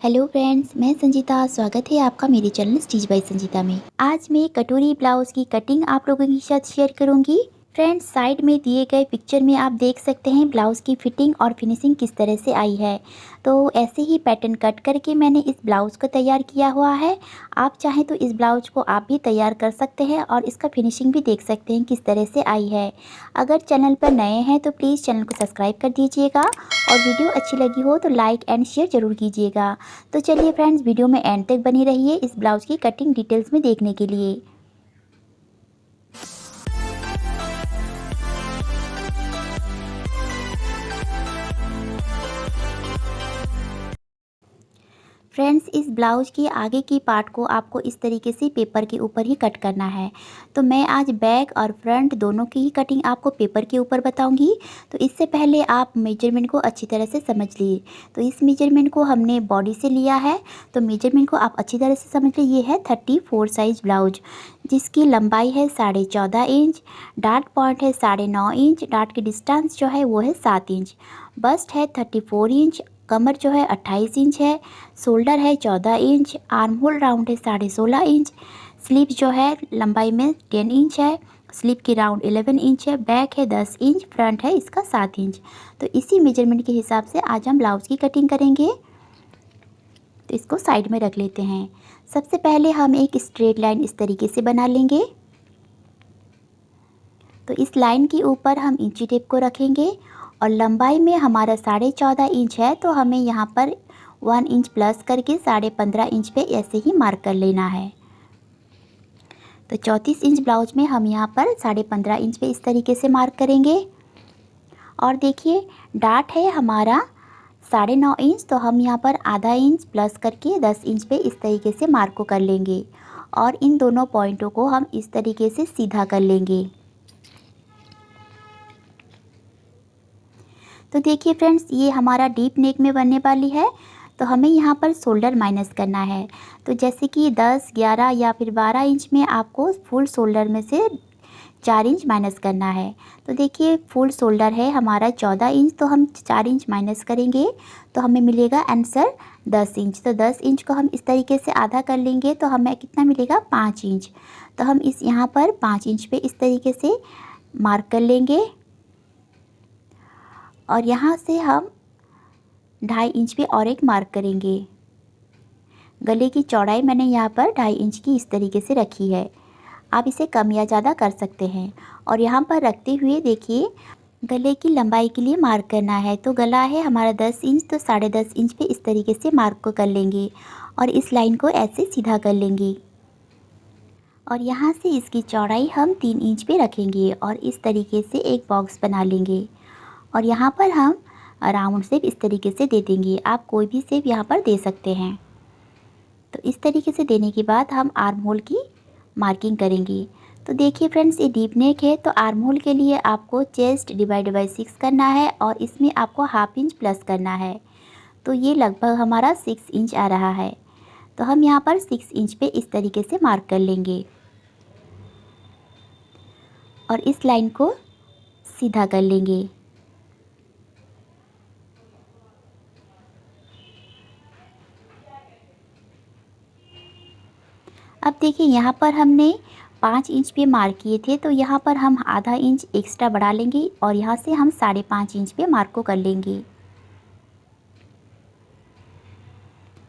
Hello friends, मैं संजीता। स्वागत है आपका मेरे चैनल स्टिच बाय संजीता में। आज मैं कटोरी ब्लाउज की कटिंग आप लोगों के साथ शेयर करूंगी। फ्रेंड्स, साइड में दिए गए पिक्चर में आप देख सकते हैं ब्लाउज की फिटिंग और फिनिशिंग किस तरह से आई है। तो ऐसे ही पैटर्न कट करके मैंने इस ब्लाउज को तैयार किया हुआ है। आप चाहें तो इस ब्लाउज को आप भी तैयार कर सकते हैं और इसका फिनिशिंग भी देख सकते हैं किस तरह से आई है। अगर चैनल पर नए हैं तो प्लीज़ चैनल को सब्सक्राइब कर दीजिएगा और वीडियो अच्छी लगी हो तो लाइक एंड शेयर ज़रूर कीजिएगा। तो चलिए फ्रेंड्स, वीडियो में एंड तक बनी रहिए इस ब्लाउज़ की कटिंग डिटेल्स में देखने के लिए। फ्रेंड्स, इस ब्लाउज की आगे की पार्ट को आपको इस तरीके से पेपर के ऊपर ही कट करना है। तो मैं आज बैक और फ्रंट दोनों की ही कटिंग आपको पेपर के ऊपर बताऊंगी। तो इससे पहले आप मेजरमेंट को अच्छी तरह से समझ लीजिए। तो इस मेजरमेंट को हमने बॉडी से लिया है। तो मेजरमेंट को आप अच्छी तरह से समझ लीजिए। ये है 34 साइज ब्लाउज, जिसकी लंबाई है 14.5 इंच, डार्ट पॉइंट है 9.5 इंच, डार्ट की डिस्टेंस जो है वो है 7 इंच, बस्ट है 34 इंच, कमर जो है 28 इंच है, शोल्डर है 14 इंच, आर्म होल राउंड है 16.5 इंच, स्लीव जो है लंबाई में 10 इंच है, स्लीव की राउंड 11 इंच है, बैक है 10 इंच, फ्रंट है इसका 7 इंच। तो इसी मेजरमेंट के हिसाब से आज हम ब्लाउज़ की कटिंग करेंगे। तो इसको साइड में रख लेते हैं। सबसे पहले हम एक स्ट्रेट लाइन इस तरीके से बना लेंगे। तो इस लाइन के ऊपर हम इंची टेप को रखेंगे और लंबाई में हमारा 14.5 इंच है, तो हमें यहाँ पर 1 इंच प्लस करके 15.5 इंच पे ऐसे ही मार्क कर लेना है। तो 34 इंच ब्लाउज में हम यहाँ पर 15.5 इंच पे इस तरीके से मार्क करेंगे। और देखिए, डार्ट है हमारा 9.5 इंच, तो हम यहाँ पर आधा इंच प्लस करके 10 इंच पे इस तरीके से मार्क को कर लेंगे और इन दोनों पॉइंटों को हम इस तरीके से सीधा कर लेंगे। तो देखिए फ्रेंड्स, ये हमारा डीप नेक में बनने वाली है। तो हमें यहाँ पर शोल्डर माइनस करना है। तो जैसे कि 10, 11 या फिर 12 इंच में आपको फुल शोल्डर में से 4 इंच माइनस करना है। तो देखिए, फुल शोल्डर है हमारा 14 इंच, तो हम 4 इंच माइनस करेंगे तो हमें मिलेगा आंसर 10 इंच। तो 10 इंच को हम इस तरीके से आधा कर लेंगे तो हमें कितना मिलेगा, 5 इंच। तो हम इस यहाँ पर 5 इंच पे इस तरीके से मार्क कर लेंगे और यहाँ से हम 2.5 इंच पे और एक मार्क करेंगे। गले की चौड़ाई मैंने यहाँ पर 2.5 इंच की इस तरीके से रखी है। आप इसे कम या ज़्यादा कर सकते हैं। और यहाँ पर रखते हुए देखिए, गले की लंबाई के लिए मार्क करना है। तो गला है हमारा 10 इंच, तो 10.5 इंच पे इस तरीके से मार्क को कर लेंगे और इस लाइन को ऐसे सीधा कर लेंगे। और यहाँ से इसकी चौड़ाई हम 3 इंच पे रखेंगे और इस तरीके से एक बॉक्स बना लेंगे और यहाँ पर हम राउंड शेप इस तरीके से दे देंगे। आप कोई भी शेप यहाँ पर दे सकते हैं। तो इस तरीके से देने के बाद हम आर्म होल की मार्किंग करेंगे। तो देखिए फ्रेंड्स, ये डीप नेक है, तो आर्म होल के लिए आपको चेस्ट डिवाइड बाय 6 करना है और इसमें आपको हाफ इंच प्लस करना है। तो ये लगभग हमारा 6 इंच आ रहा है। तो हम यहाँ पर 6 इंच पे इस तरीके से मार्क कर लेंगे और इस लाइन को सीधा कर लेंगे। अब देखिए, यहाँ पर हमने 5 इंच पे मार्क किए थे, तो यहाँ पर हम आधा इंच एक्स्ट्रा बढ़ा लेंगे और यहाँ से हम 5.5 इंच पे मार्क को कर लेंगे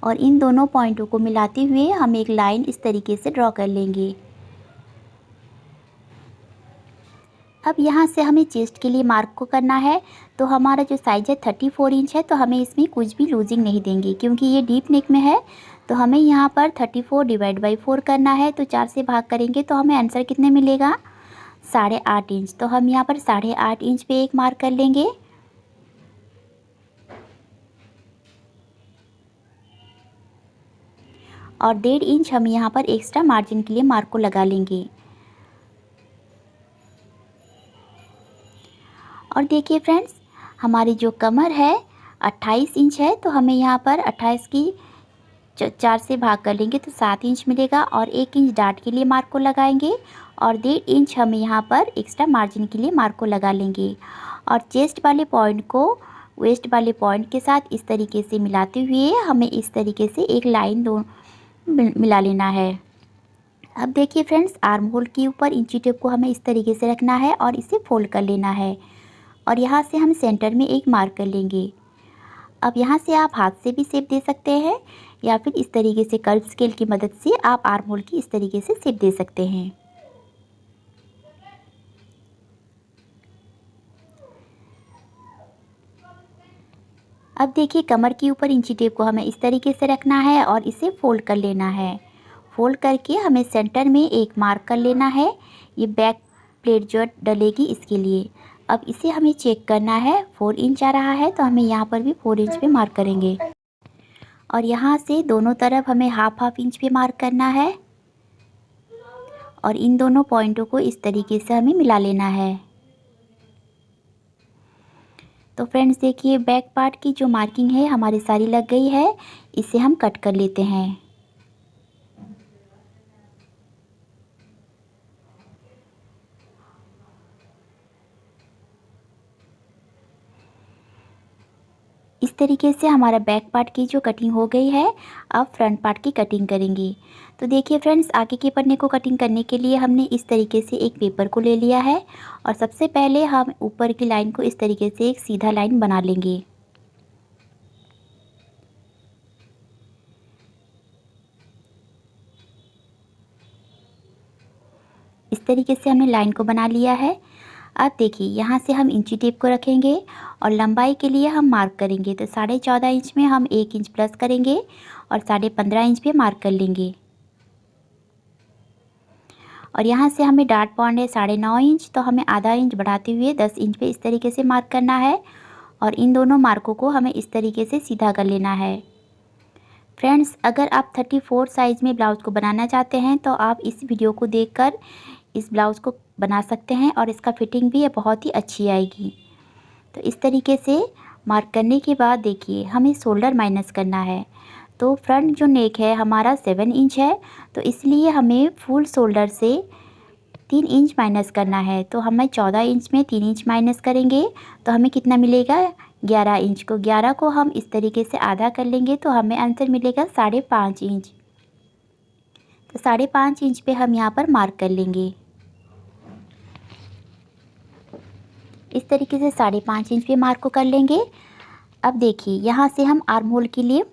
और इन दोनों पॉइंटों को मिलाते हुए हम एक लाइन इस तरीके से ड्रॉ कर लेंगे। अब यहाँ से हमें चेस्ट के लिए मार्क को करना है। तो हमारा जो साइज़ है 34 इंच है, तो हमें इसमें कुछ भी लूजिंग नहीं देंगे क्योंकि ये डीप नेक में है। तो हमें यहाँ पर 34 डिवाइड बाई 4 करना है। तो 4 से भाग करेंगे तो हमें आंसर कितने मिलेगा, 8.5 इंच। तो हम यहाँ पर 8.5 इंच पे एक मार्क कर लेंगे और 1.5 इंच हम यहाँ पर एक्स्ट्रा मार्जिन के लिए मार्क को लगा लेंगे। और देखिए फ्रेंड्स, हमारी जो कमर है 28 इंच है, तो हमें यहाँ पर 28 की 4 से भाग कर लेंगे तो 7 इंच मिलेगा और 1 इंच डार्ट के लिए मार्क को लगाएंगे और 1.5 इंच हम यहाँ पर एक्स्ट्रा मार्जिन के लिए मार्क को लगा लेंगे और चेस्ट वाले पॉइंट को वेस्ट वाले पॉइंट के साथ इस तरीके से मिलाते हुए हमें इस तरीके से एक लाइन मिला लेना है। अब देखिए फ्रेंड्स, आर्म होल के ऊपर इंची टेप को हमें इस तरीके से रखना है और इसे फोल्ड कर लेना है और यहाँ से हम सेंटर में एक मार्क कर लेंगे। अब यहाँ से आप हाथ से भी शेप दे सकते हैं या फिर इस तरीके से कर्व स्केल की मदद से आप आर्म होल की इस तरीके से शेप दे सकते हैं। अब देखिए, कमर के ऊपर इंची टेप को हमें इस तरीके से रखना है और इसे फोल्ड कर लेना है। फोल्ड करके हमें सेंटर में एक मार्क कर लेना है, ये बैक प्लेट जो डलेगी इसके लिए। अब इसे हमें चेक करना है, 4 इंच आ रहा है तो हमें यहाँ पर भी 4 इंच पे मार्क करेंगे और यहाँ से दोनों तरफ हमें हाफ इंच पे मार्क करना है और इन दोनों पॉइंटों को इस तरीके से हमें मिला लेना है। तो फ्रेंड्स देखिए, बैक पार्ट की जो मार्किंग है हमारी सारी लग गई है, इसे हम कट कर लेते हैं। इस तरीके से हमारा बैक पार्ट की जो कटिंग हो गई है, अब फ्रंट पार्ट की कटिंग करेंगे। तो देखिए फ्रेंड्स, आगे के पन्ने को कटिंग करने के लिए हमने इस तरीके से एक पेपर को ले लिया है और सबसे पहले हम ऊपर की लाइन को इस तरीके से एक सीधा लाइन बना लेंगे। इस तरीके से हमने लाइन को बना लिया है। अब देखिए, यहाँ से हम इंची टेप को रखेंगे और लंबाई के लिए हम मार्क करेंगे। तो 14.5 इंच में हम 1 इंच प्लस करेंगे और 15.5 इंच पे मार्क कर लेंगे। और यहाँ से हमें डार्ट पॉइंट है 9.5 इंच, तो हमें आधा इंच बढ़ाते हुए 10 इंच पे इस तरीके से मार्क करना है और इन दोनों मार्कों को हमें इस तरीके से सीधा कर लेना है। फ्रेंड्स, अगर आप 34 साइज़ में ब्लाउज़ को बनाना चाहते हैं तो आप इस वीडियो को देखकर इस ब्लाउज़ को बना सकते हैं और इसका फिटिंग भी बहुत ही अच्छी आएगी। तो इस तरीके से मार्क करने के बाद देखिए, हमें शोल्डर माइनस करना है। तो फ्रंट जो नेक है हमारा 7 इंच है, तो इसलिए हमें फुल शोल्डर से 3 इंच माइनस करना है। तो हमें 14 इंच में 3 इंच माइनस करेंगे तो हमें कितना मिलेगा, 11 इंच को 11 को हम इस तरीके से आधा कर लेंगे तो हमें आंसर मिलेगा 5.5 इंच। तो 5.5 इंच पे हम यहाँ पर मार्क कर लेंगे। इस तरीके से 5.5 इंच पे मार्क को कर लेंगे। अब देखिए, यहाँ से हम आर्म होल के लिए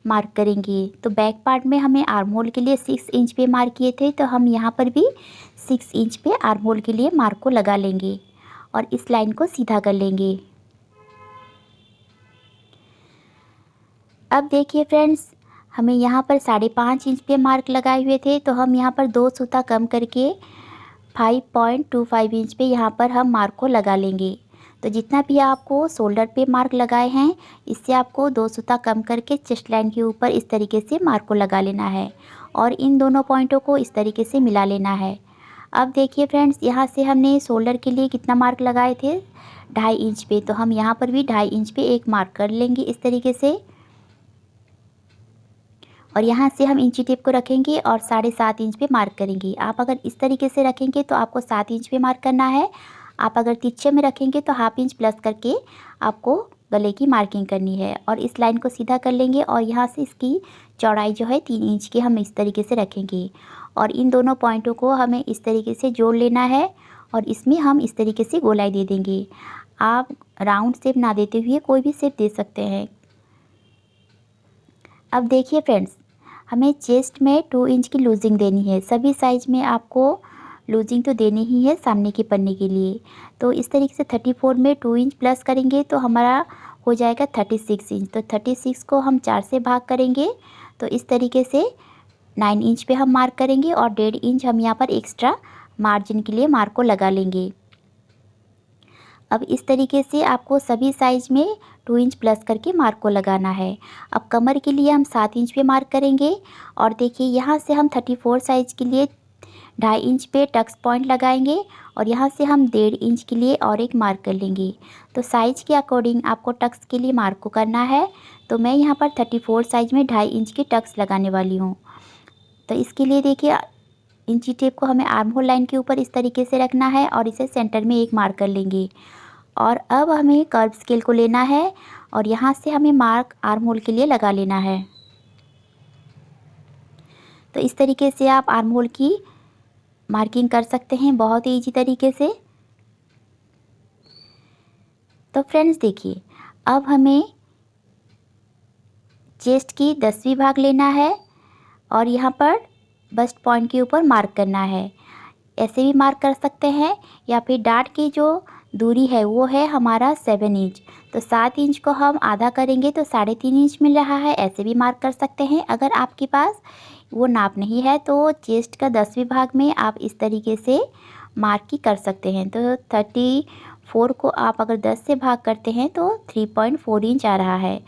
मार्क करेंगे। तो बैक पार्ट में हमें आर्म होल के लिए 6 इंच पे मार्क किए थे, तो हम यहाँ पर भी 6 इंच पे आर्म होल के लिए मार्क को लगा लेंगे और इस लाइन को सीधा कर लेंगे। अब देखिए फ्रेंड्स, हमें यहाँ पर 5.5 इंच पे मार्क लगाए हुए थे, तो हम यहाँ पर 2 सूता कम करके 5.25 इंच पे यहाँ पर हम मार्क को लगा लेंगे। तो जितना भी आपको शोल्डर पे मार्क लगाए हैं, इससे आपको 2 सूता कम करके चेस्ट लाइन के ऊपर इस तरीके से मार्क को लगा लेना है और इन दोनों पॉइंटों को इस तरीके से मिला लेना है। अब देखिए फ्रेंड्स, यहाँ से हमने शोल्डर के लिए कितना मार्क लगाए थे, 2.5 इंच पे, तो हम यहाँ पर भी 2.5 इंच पे एक मार्क कर लेंगे इस तरीके से और यहाँ से हम इंची टेप को रखेंगे और 7.5 इंच पे मार्क करेंगे। आप अगर इस तरीके से रखेंगे तो आपको 7 इंच पे मार्क करना है। आप अगर तिरछे में रखेंगे तो हाफ इंच प्लस करके आपको गले की मार्किंग करनी है और इस लाइन को सीधा कर लेंगे और यहाँ से इसकी चौड़ाई जो है 3 इंच की हम इस तरीके से रखेंगे और इन दोनों पॉइंटों को हमें इस तरीके से जोड़ लेना है और इसमें हम इस तरीके से गोलाई दे देंगे। आप राउंड शेप ना देते हुए कोई भी शेप दे सकते हैं। अब देखिए फ्रेंड्स, हमें चेस्ट में 2 इंच की लूजिंग देनी है। सभी साइज़ में आपको लूजिंग तो देनी ही है सामने के पन्ने के लिए। तो इस तरीके से 34 में 2 इंच प्लस करेंगे तो हमारा हो जाएगा 36 इंच। तो 36 को हम 4 से भाग करेंगे तो इस तरीके से 9 इंच पे हम मार्क करेंगे और 1.5 इंच हम यहाँ पर एक्स्ट्रा मार्जिन के लिए मार्क को लगा लेंगे। अब इस तरीके से आपको सभी साइज़ में 2 इंच प्लस करके मार्क को लगाना है। अब कमर के लिए हम 7 इंच पे मार्क करेंगे और देखिए, यहाँ से हम 34 साइज़ के लिए 2.5 इंच पे टक्स पॉइंट लगाएंगे और यहाँ से हम 1.5 इंच के लिए और एक मार्क कर लेंगे। तो साइज़ के अकॉर्डिंग आपको टक्स के लिए मार्क को करना है। तो मैं यहाँ पर 34 साइज़ में 2.5 इंच की टक्स लगाने वाली हूँ। तो इसके लिए देखिए, इंची टेप को हमें आर्म होल लाइन के ऊपर इस तरीके से रखना है और इसे सेंटर में एक मार्क कर लेंगे। और अब हमें कर्व स्केल को लेना है और यहाँ से हमें मार्क आर्म होल के लिए लगा लेना है। तो इस तरीके से आप आर्म होल की मार्किंग कर सकते हैं बहुत ही ईजी तरीके से। तो फ्रेंड्स देखिए, अब हमें चेस्ट की 10वीं भाग लेना है और यहाँ पर बस्ट पॉइंट के ऊपर मार्क करना है। ऐसे भी मार्क कर सकते हैं या फिर डार्ट की जो दूरी है वो है हमारा 7 इंच। तो 7 इंच को हम आधा करेंगे तो 3.5 इंच मिल रहा है। ऐसे भी मार्क कर सकते हैं। अगर आपके पास वो नाप नहीं है तो चेस्ट का 10वीं भाग में आप इस तरीके से मार्क ही कर सकते हैं। तो 34 को आप अगर 10 से भाग करते हैं तो 3.4 इंच आ रहा है।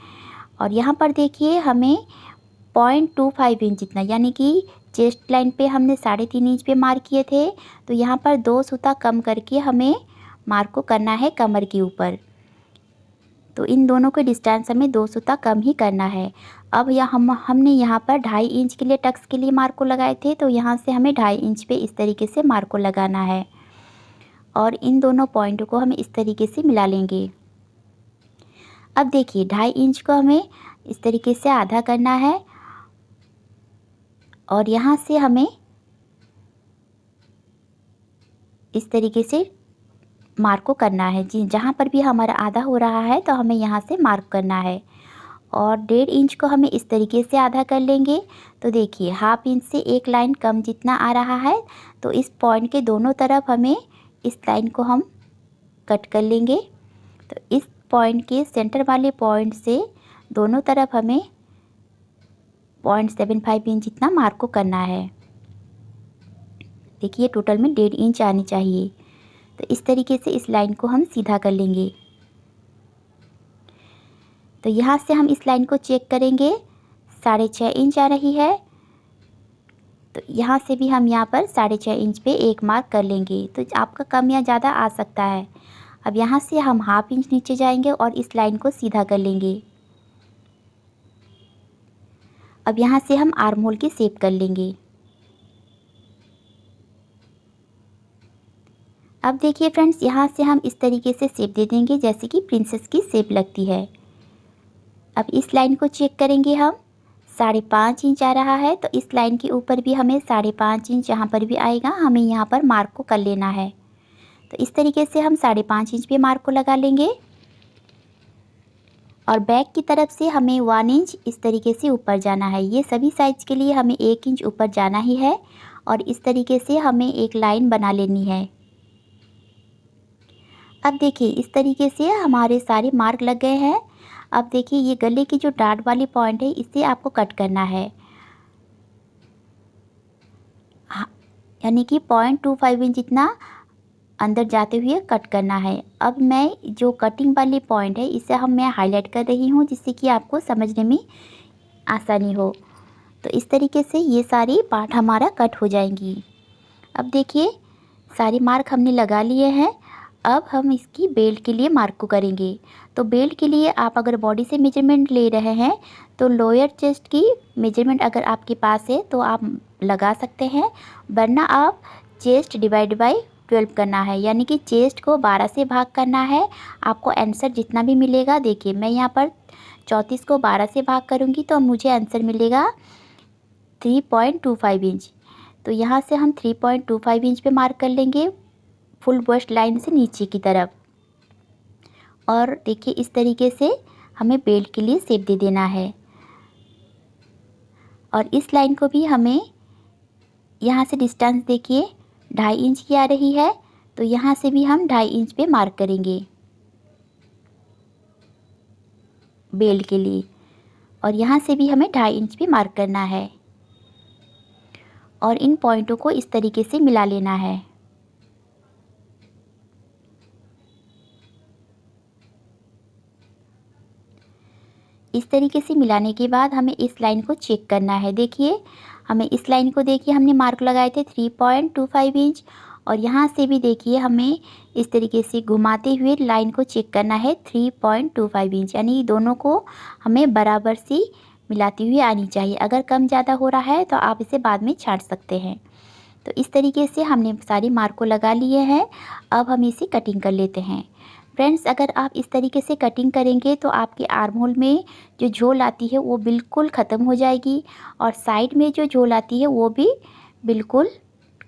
और यहाँ पर देखिए हमें 0.25 इंच जितना, यानी कि चेस्ट लाइन पे हमने 3.5 इंच पे मार्क किए थे, तो यहाँ पर 2 सूता कम करके हमें मार्क को करना है कमर के ऊपर। तो इन दोनों के डिस्टेंस हमें 2 सूता कम ही करना है। अब हमने यहाँ पर 2.5 इंच के लिए टक्स के लिए मार्क को लगाए थे, तो यहाँ से हमें 2.5 इंच पे इस तरीके से मार्क को लगाना है और इन दोनों पॉइंटों को हम इस तरीके से मिला लेंगे। अब देखिए 2.5 इंच को हमें इस तरीके से आधा करना है और यहाँ से हमें इस तरीके से मार्क को करना है। जी, जहाँ पर भी हमारा आधा हो रहा है तो हमें यहाँ से मार्क करना है और 1.5 इंच को हमें इस तरीके से आधा कर लेंगे। तो देखिए 1/2 इंच से एक लाइन कम जितना आ रहा है, तो इस पॉइंट के दोनों तरफ हमें इस लाइन को हम कट कर लेंगे। तो इस पॉइंट के सेंटर वाले पॉइंट से दोनों तरफ हमें 0.75 इंच जितना मार्क को करना है। देखिए टोटल में 1.5 इंच आनी चाहिए। तो इस तरीके से इस लाइन को हम सीधा कर लेंगे। तो यहाँ से हम इस लाइन को चेक करेंगे, 6.5 इंच आ रही है। तो यहाँ से भी हम यहाँ पर 6.5 इंच पे एक मार्क कर लेंगे। तो आपका कम या ज़्यादा आ सकता है। अब यहाँ से हम 1/2 इंच नीचे जाएंगे और इस लाइन को सीधा कर लेंगे। अब यहाँ से हम आर्म होल की शेप कर लेंगे। अब देखिए फ्रेंड्स, यहाँ से हम इस तरीके से शेप दे देंगे जैसे कि प्रिंसेस की शेप लगती है। अब इस लाइन को चेक करेंगे हम, 5.5 इंच आ रहा है। तो इस लाइन के ऊपर भी हमें 5.5 इंच जहाँ पर भी आएगा हमें यहाँ पर मार्क को कर लेना है। तो इस तरीके से हम 5.5 इंच पे मार्क को लगा लेंगे और बैक की तरफ से हमें 1 इंच इस तरीके से ऊपर जाना है। ये सभी साइज के लिए हमें 1 इंच ऊपर जाना ही है और इस तरीके से हमें एक लाइन बना लेनी है। अब देखिए इस तरीके से हमारे सारे मार्क लग गए हैं। अब देखिए ये गले की जो डार्ट वाली पॉइंट है इसे आपको कट करना है, यानी कि 0.25 इंच जितना अंदर जाते हुए कट करना है। अब मैं जो कटिंग वाली पॉइंट है इसे मैं हाईलाइट कर रही हूँ जिससे कि आपको समझने में आसानी हो। तो इस तरीके से ये सारी पार्ट हमारा कट हो जाएंगी। अब देखिए सारी मार्क हमने लगा लिए हैं। अब हम इसकी बेल्ट के लिए मार्क को करेंगे। तो बेल्ट के लिए आप अगर बॉडी से मेजरमेंट ले रहे हैं तो लोअर चेस्ट की मेजरमेंट अगर आपके पास है तो आप लगा सकते हैं, वरना आप चेस्ट डिवाइड बाय 12 करना है, यानी कि चेस्ट को 12 से भाग करना है। आपको आंसर जितना भी मिलेगा, देखिए मैं यहाँ पर 34 को 12 से भाग करूँगी तो मुझे आंसर मिलेगा 3.25 इंच। तो यहाँ से हम 3.25 इंच पे मार्क कर लेंगे फुल बस्ट लाइन से नीचे की तरफ। और देखिए इस तरीके से हमें बेल्ट के लिए शेप दे देना है और इस लाइन को भी हमें यहाँ से डिस्टेंस देखिए 2.5 इंच की आ रही है। तो यहाँ से भी हम 2.5 इंच पे मार्क करेंगे बेल्ट के लिए और यहाँ से भी हमें 2.5 इंच पे मार्क करना है और इन पॉइंटों को इस तरीके से मिला लेना है। इस तरीके से मिलाने के बाद हमें इस लाइन को चेक करना है। देखिए हमें इस लाइन को देखिए हमने मार्क लगाए थे 3.25 इंच और यहाँ से भी देखिए हमें इस तरीके से घुमाते हुए लाइन को चेक करना है 3.25 इंच, यानी दोनों को हमें बराबर सी मिलाती हुई आनी चाहिए। अगर कम ज़्यादा हो रहा है तो आप इसे बाद में छांट सकते हैं। तो इस तरीके से हमने सारी मार्क को लगा लिए हैं। अब हम इसे कटिंग कर लेते हैं। फ्रेंड्स, अगर आप इस तरीके से कटिंग करेंगे तो आपके आर्म होल में जो झोल आती है वो बिल्कुल ख़त्म हो जाएगी और साइड में जो झोल आती है वो भी बिल्कुल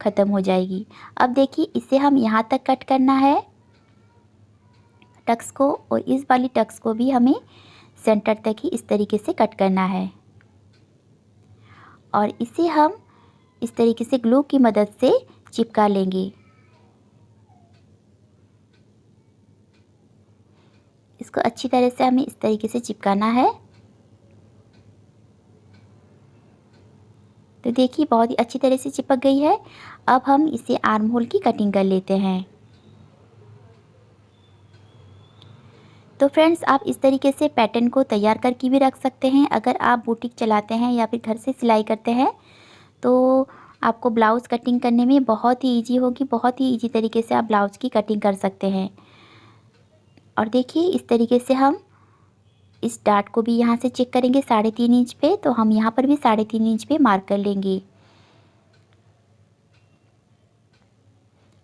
ख़त्म हो जाएगी। अब देखिए, इसे हम यहाँ तक कट करना है टक्स को, और इस वाली टक्स को भी हमें सेंटर तक ही इस तरीके से कट करना है और इसे हम इस तरीके से ग्लू की मदद से चिपका लेंगे। इसको अच्छी तरह से हमें इस तरीके से चिपकाना है। तो देखिए, बहुत ही अच्छी तरह से चिपक गई है। अब हम इसे आर्म होल की कटिंग कर लेते हैं। तो फ्रेंड्स, आप इस तरीके से पैटर्न को तैयार करके भी रख सकते हैं। अगर आप बुटीक चलाते हैं या फिर घर से सिलाई करते हैं तो आपको ब्लाउज़ कटिंग करने में बहुत ही ईजी होगी। बहुत ही ईजी तरीके से आप ब्लाउज़ की कटिंग कर सकते हैं। और देखिए, इस तरीके से हम इस डार्ट को भी यहाँ से चेक करेंगे 3.5 इंच पे, तो हम यहाँ पर भी 3.5 इंच पे मार्क कर लेंगे।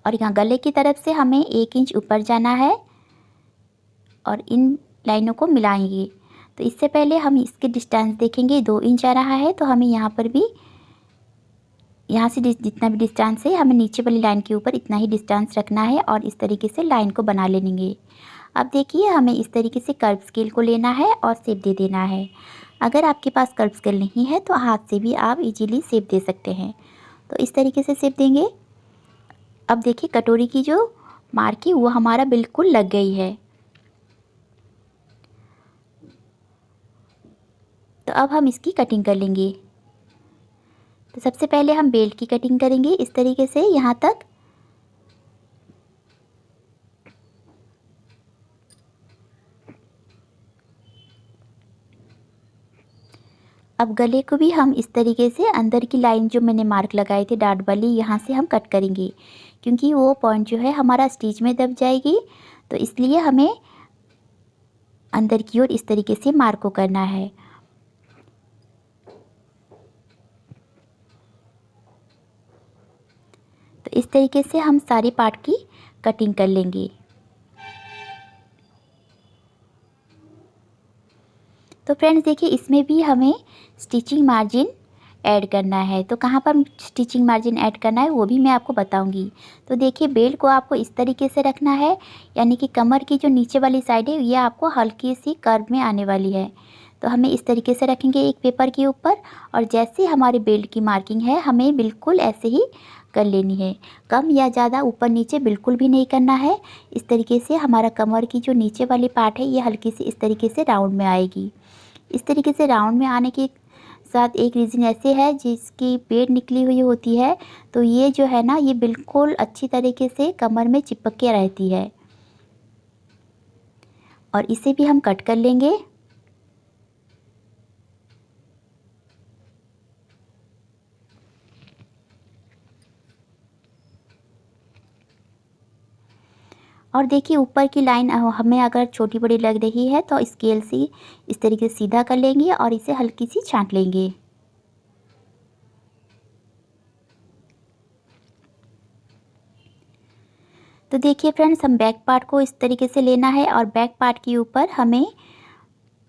और यहाँ गले की तरफ से हमें 1 इंच ऊपर जाना है और इन लाइनों को मिलाएंगे। तो इससे पहले हम इसके डिस्टेंस देखेंगे, 2 इंच आ रहा है, तो हमें यहाँ पर भी यहाँ से जितना भी डिस्टेंस है हमें नीचे वाली लाइन के ऊपर इतना ही डिस्टेंस रखना है और इस तरीके से लाइन को बना लेंगे। अब देखिए, हमें इस तरीके से कर्व स्केल को लेना है और शेप दे देना है। अगर आपके पास कर्व स्केल नहीं है तो हाथ से भी आप इजीली शेप दे सकते हैं। तो इस तरीके से शेप देंगे। अब देखिए, कटोरी की जो मार्क है वो हमारा बिल्कुल लग गई है। तो अब हम इसकी कटिंग कर लेंगे। तो सबसे पहले हम बेल्ट की कटिंग करेंगे इस तरीके से यहाँ तक। अब गले को भी हम इस तरीके से अंदर की लाइन जो मैंने मार्क लगाए थे डार्ट वाली, यहाँ से हम कट करेंगे क्योंकि वो पॉइंट जो है हमारा स्टिच में दब जाएगी। तो इसलिए हमें अंदर की ओर इस तरीके से मार्क को करना है। तो इस तरीके से हम सारी पार्ट की कटिंग कर लेंगे। तो फ्रेंड्स देखिए, इसमें भी हमें स्टिचिंग मार्जिन ऐड करना है। तो कहाँ पर स्टिचिंग मार्जिन ऐड करना है वो भी मैं आपको बताऊंगी। तो देखिए, बेल्ट को आपको इस तरीके से रखना है, यानी कि कमर की जो नीचे वाली साइड है ये आपको हल्की सी कर्व में आने वाली है। तो हमें इस तरीके से रखेंगे एक पेपर के ऊपर, और जैसे हमारे बेल्ट की मार्किंग है हमें बिल्कुल ऐसे ही कर लेनी है। कम या ज़्यादा ऊपर नीचे बिल्कुल भी नहीं करना है। इस तरीके से हमारा कमर की जो नीचे वाली पार्ट है ये हल्की सी इस तरीके से राउंड में आएगी। इस तरीके से राउंड में आने के साथ एक रीज़न ऐसे है, जिसकी पेड़ निकली हुई होती है तो ये जो है ना ये बिल्कुल अच्छी तरीके से कमर में चिपक के रहती है। और इसे भी हम कट कर लेंगे। और देखिए, ऊपर की लाइन हमें अगर छोटी बड़ी लग रही है तो स्केल से इस तरीके से सीधा कर लेंगे और इसे हल्की सी छांट लेंगे। तो देखिए फ्रेंड्स, हम बैक पार्ट को इस तरीके से लेना है और बैक पार्ट के ऊपर हमें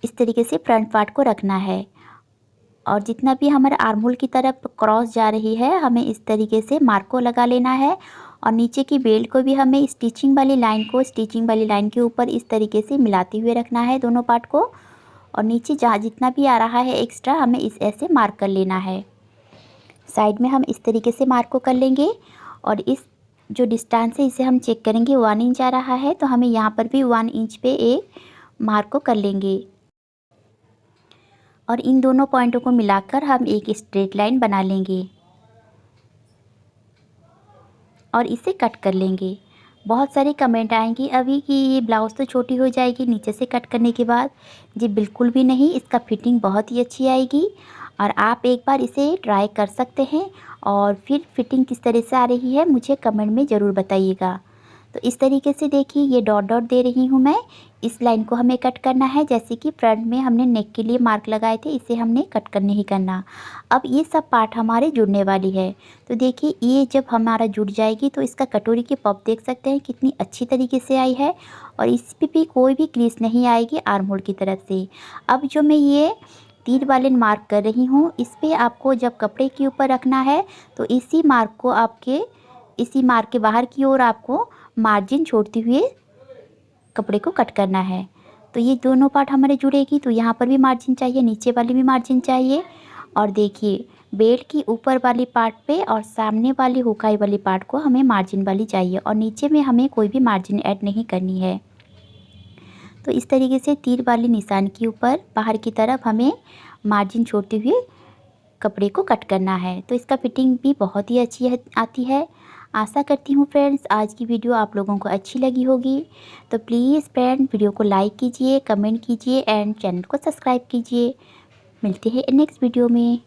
इस तरीके से फ्रंट पार्ट को रखना है। और जितना भी हमारे आर्म होल की तरफ क्रॉस जा रही है हमें इस तरीके से मार्क को लगा लेना है। और नीचे की बेल्ट को भी हमें स्टिचिंग वाली लाइन के ऊपर इस तरीके से मिलाते हुए रखना है दोनों पार्ट को। और नीचे जहाँ जितना भी आ रहा है एक्स्ट्रा हमें इस ऐसे मार्क कर लेना है। साइड में हम इस तरीके से मार्क को कर लेंगे। और इस जो डिस्टेंस है इसे हम चेक करेंगे, 1 इंच आ रहा है तो हमें यहाँ पर भी 1 इंच पे एक मार्क को कर लेंगे। और इन दोनों पॉइंटों को मिलाकर हम एक स्ट्रेट लाइन बना लेंगे और इसे कट कर लेंगे। बहुत सारे कमेंट आएंगे अभी कि ये ब्लाउज़ तो छोटी हो जाएगी नीचे से कट करने के बाद। जी बिल्कुल भी नहीं, इसका फिटिंग बहुत ही अच्छी आएगी और आप एक बार इसे ट्राई कर सकते हैं और फिर फिटिंग किस तरह से आ रही है मुझे कमेंट में ज़रूर बताइएगा। तो इस तरीके से देखिए ये डॉट डॉट दे रही हूँ मैं। इस लाइन को हमें कट करना है, जैसे कि फ्रंट में हमने नेक के लिए मार्क लगाए थे, इसे हमने कट करने ही करना। अब ये सब पार्ट हमारे जुड़ने वाली है। तो देखिए ये जब हमारा जुड़ जाएगी तो इसका कटोरी की पफ देख सकते हैं कितनी अच्छी तरीके से आई है, और इस पे भी कोई भी क्रीज नहीं आएगी आर्म होल की तरफ से। अब जो मैं ये तीर वाले मार्क कर रही हूँ, इस पे आपको जब कपड़े के ऊपर रखना है तो इसी मार्क के बाहर की ओर आपको मार्जिन छोड़ते हुए कपड़े को कट करना है। तो ये दोनों पार्ट हमारे जुड़ेगी, तो यहाँ पर भी मार्जिन चाहिए, नीचे वाली भी मार्जिन चाहिए। और देखिए बेल्ट की ऊपर वाली पार्ट पे और सामने वाली हुकाई वाली पार्ट को हमें मार्जिन वाली चाहिए, और नीचे में हमें कोई भी मार्जिन ऐड नहीं करनी है। तो इस तरीके से तीर वाली निशान के ऊपर बाहर की तरफ हमें मार्जिन छोड़ते हुए कपड़े को कट करना है। तो इसका फिटिंग भी बहुत ही अच्छी आती है। आशा करती हूँ फ्रेंड्स आज की वीडियो आप लोगों को अच्छी लगी होगी। तो प्लीज़ फ्रेंड वीडियो को लाइक कीजिए, कमेंट कीजिए एंड चैनल को सब्सक्राइब कीजिए। मिलते हैं नेक्स्ट वीडियो में।